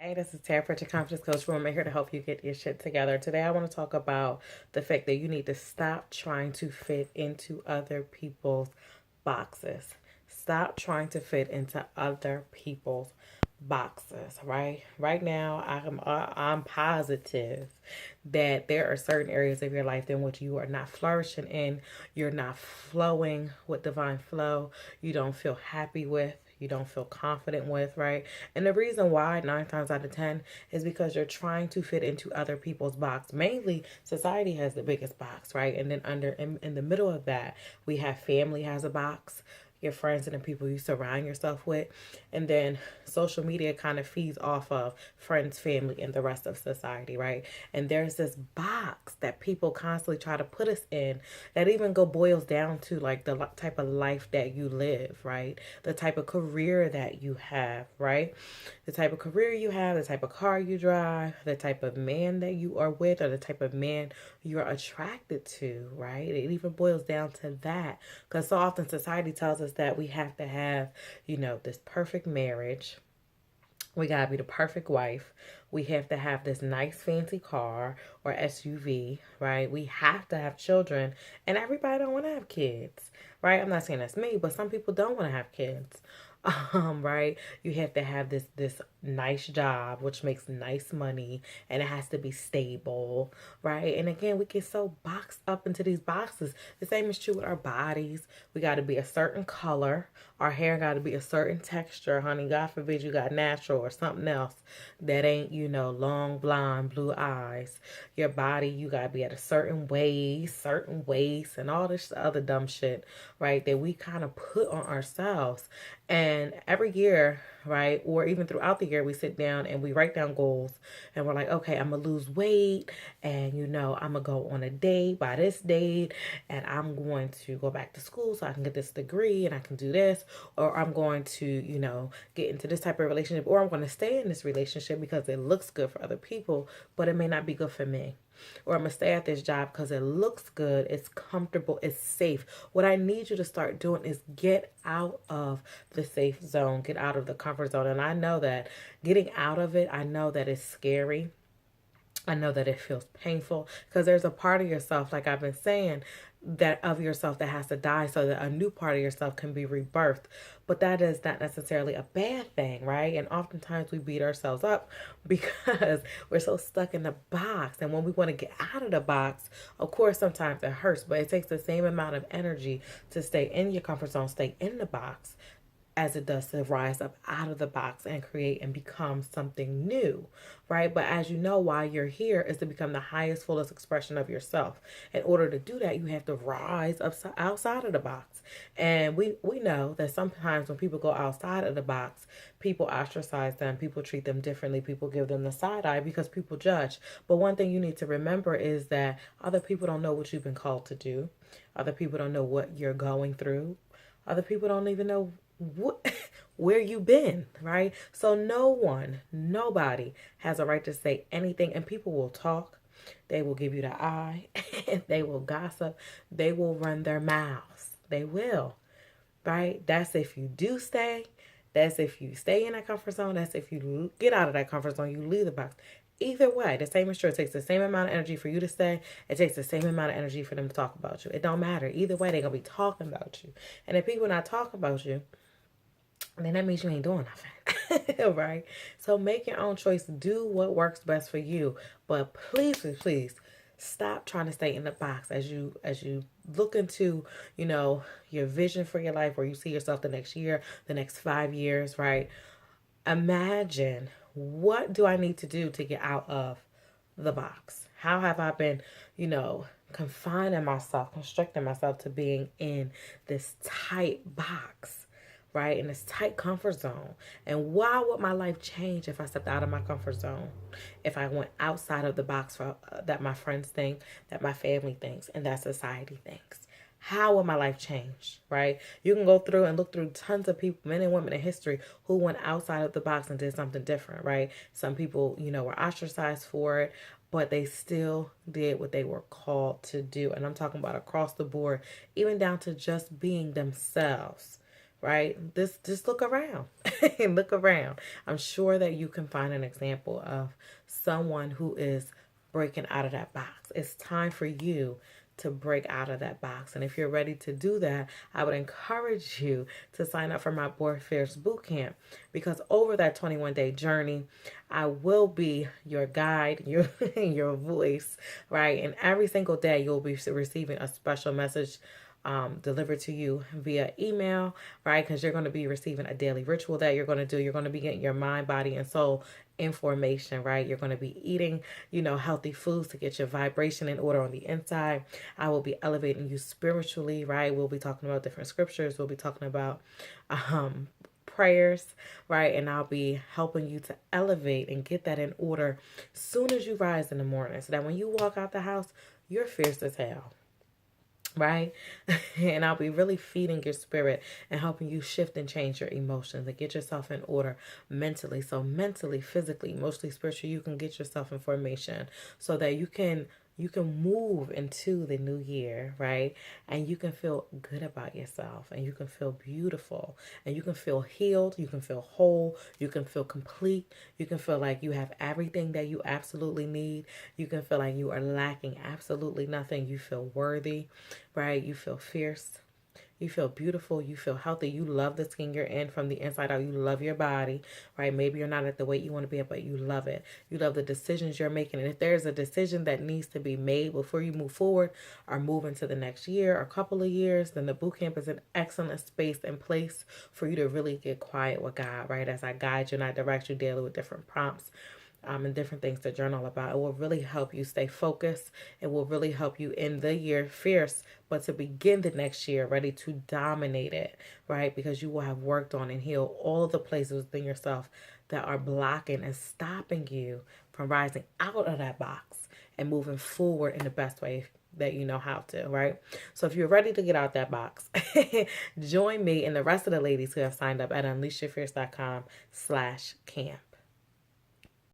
Hey, this is Tara Pritchard, Confidence Coach Room. I'm here to help you get your shit together. Today, I want to talk about the fact that you need to stop trying to fit into other people's boxes. Stop trying to fit into other people's boxes, right? Right now, I'm positive that there are certain areas of your life in which you are not flourishing in. You're not flowing with divine flow. You don't feel happy with, you don't feel confident with, right? And the reason why, 9 times out of 10, is because you're trying to fit into other people's box. Mainly, society has the biggest box, right? And then in the middle of that, we have family has a box, your friends and the people you surround yourself with. And then social media kind of feeds off of friends, family, and the rest of society, right? And there's this box that people constantly try to put us in that even boils down to like the type of life that you live, right? The type of career that you have, right? The type of career you have, the type of car you drive, the type of man that you are with, or the type of man you're attracted to, right? It even boils down to that. Because so often society tells us that we have to have, this perfect marriage. We gotta be the perfect wife. We have to have this nice fancy car or SUV, right? We have to have children, and everybody don't want to have kids, right? I'm not saying that's me, but some people don't want to have kids. Right? You have to have this nice job, which makes nice money, and it has to be stable, right? And again, we get so boxed up into these boxes. The same is true with our bodies. We got to be a certain color. Our hair got to be a certain texture, honey. God forbid you got natural or something else that ain't, long blonde, blue eyes. Your body, you got to be at a certain waist, and all this other dumb shit, right? That we kind of put on ourselves. And every year, right, or even throughout the year, we sit down and we write down goals, and we're like, okay, I'm gonna lose weight, and I'm gonna go on a date by this date, and I'm going to go back to school so I can get this degree and I can do this, or I'm going to, get into this type of relationship, or I'm going to stay in this relationship because it looks good for other people, but it may not be good for me. Or I'm going to stay at this job because it looks good, it's comfortable, it's safe. What I need you to start doing is get out of the safe zone, get out of the comfort zone. And I know that getting out of it, I know that it's scary. I know that it feels painful because there's a part of yourself, like I've been saying, that of yourself that has to die so that a new part of yourself can be rebirthed. But that is not necessarily a bad thing, right? And oftentimes we beat ourselves up because we're so stuck in the box. And when we want to get out of the box, of course, sometimes it hurts, but it takes the same amount of energy to stay in your comfort zone, stay in the box, as it does to rise up out of the box and create and become something new, right? But as you know, why you're here is to become the highest, fullest expression of yourself. In order to do that, you have to rise up outside of the box. And we know that sometimes when people go outside of the box, people ostracize them, people treat them differently, people give them the side eye because people judge. But one thing you need to remember is that other people don't know what you've been called to do. Other people don't know what you're going through. Other people don't even know what where you been, right? So nobody has a right to say anything, and people will talk, they will give you the eye, they will gossip, they will run their mouths, they will, right? That's if you do stay, that's if you stay in that comfort zone, that's if you get out of that comfort zone, you leave the box. Either way, the same is true. It takes the same amount of energy for you to stay. It takes the same amount of energy for them to talk about you. It don't matter. Either way, they're going to be talking about you. And if people not talking about you, then that means you ain't doing nothing. Right? So make your own choice. Do what works best for you. But please stop trying to stay in the box as you look into, your vision for your life, where you see yourself the next year, the next 5 years, right? Imagine, what do I need to do to get out of the box? How have I been, confining myself, constricting myself to being in this tight box, right? In this tight comfort zone. And why would my life change if I stepped out of my comfort zone? If I went outside of the box for, that my friends think, that my family thinks, and that society thinks? How will my life change, right? You can go through and look through tons of people, men and women in history, who went outside of the box and did something different, right? Some people, were ostracized for it, but they still did what they were called to do. And I'm talking about across the board, even down to just being themselves, right? Just look around and look around. I'm sure that you can find an example of someone who is breaking out of that box. It's time for you to break out of that box. And if you're ready to do that, I would encourage you to sign up for my Boy Fierce Bootcamp, because over that 21-day journey, I will be your guide, your voice, right? And every single day, you'll be receiving a special message delivered to you via email, right? Because you're going to be receiving a daily ritual that you're going to do. You're going to be getting your mind, body, and soul information, right? You're going to be eating, healthy foods to get your vibration in order on the inside. I will be elevating you spiritually, right? We'll be talking about different scriptures. We'll be talking about prayers, right? And I'll be helping you to elevate and get that in order soon as you rise in the morning, so that when you walk out the house, you're fierce as hell. Right? And I'll be really feeding your spirit and helping you shift and change your emotions and get yourself in order mentally. So mentally, physically, emotionally, spiritually, you can get yourself in formation so that you can move into the new year, right? And you can feel good about yourself, and you can feel beautiful, and you can feel healed, you can feel whole, you can feel complete, you can feel like you have everything that you absolutely need. You can feel like you are lacking absolutely nothing. You feel worthy, right? You feel fierce. You feel beautiful. You feel healthy. You love the skin you're in from the inside out. You love your body, right? Maybe you're not at the weight you want to be at, but you love it. You love the decisions you're making. And if there's a decision that needs to be made before you move forward or move into the next year or couple of years, then the boot camp is an excellent space and place for you to really get quiet with God, right? As I guide you and I direct you daily with different prompts. And different things to journal about. It will really help you stay focused. It will really help you end the year fierce, but to begin the next year ready to dominate it, right? Because you will have worked on and healed all the places within yourself that are blocking and stopping you from rising out of that box and moving forward in the best way that you know how to, right? So if you're ready to get out that box, join me and the rest of the ladies who have signed up at unleashyourfierce.com/camp.